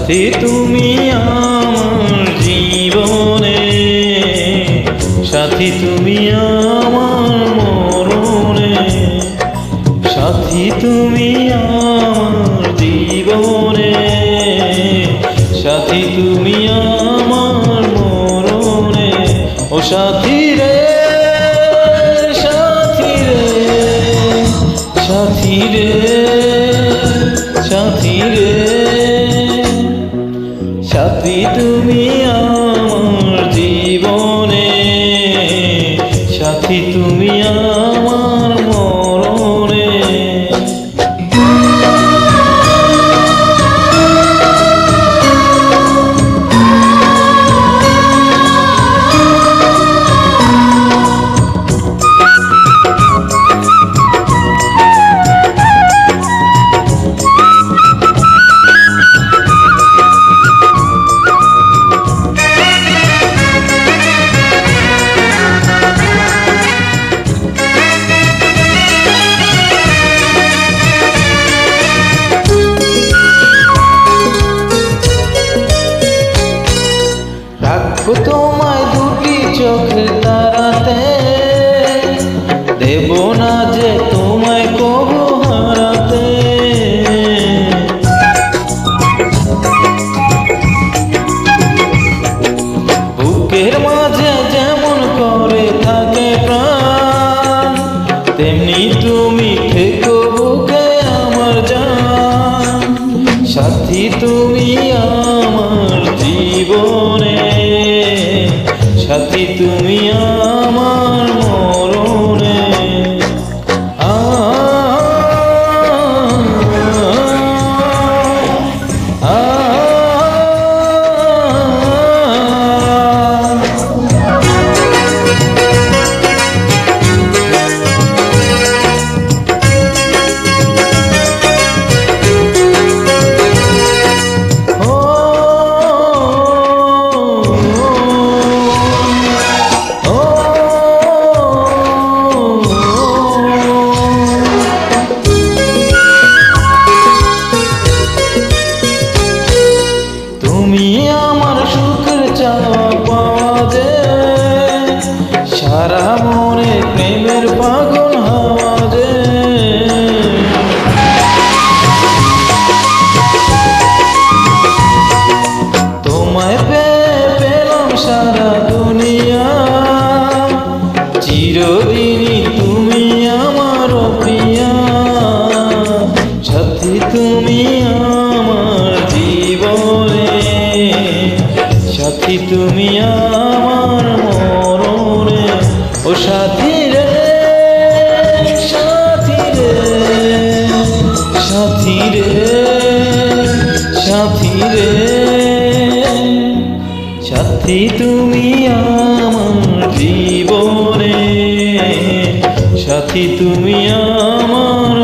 সাথী তুমি আমার জীবনে, সাথী তুমি আমার মরণে, সাথী তুমি আমার জীবনে, সাথী তুমি আমার মরণে। ও সাথী রে, সাথী রে, সাথী রে, সাথী রে, সাথী তুমি আমার জীবনে, সাথী তুমি আমার মরণে। রাখবো তোমায় দুটি চোখের তারাতে, দেব না যে তোমায় কবু হারাতে। বুকের মাঝে যেমন করে থাকে প্রাণ, তেমনি তুমি থেকো বুকে আমার জান। সাথী তুমি আমার জীবনে, সাথী তুমি আমার মরণে। তুমি আমার সুখের চাওয়া পাওয়া যে, সারা মনে প্রেমের পাগল হওয়া যে। তোমায় পেলাম সারা দুনিয়া, চিরদিনই তুমি আমার প্রিয়া। সাথী তুমি আমার জীবনে, সাথী তুমি আমার মরণে। ও সাথী রে, সাথী রে, সাথী রে, সাথী রে, সাথী তুমি আমার জীবনে, সাথী তুমি আমার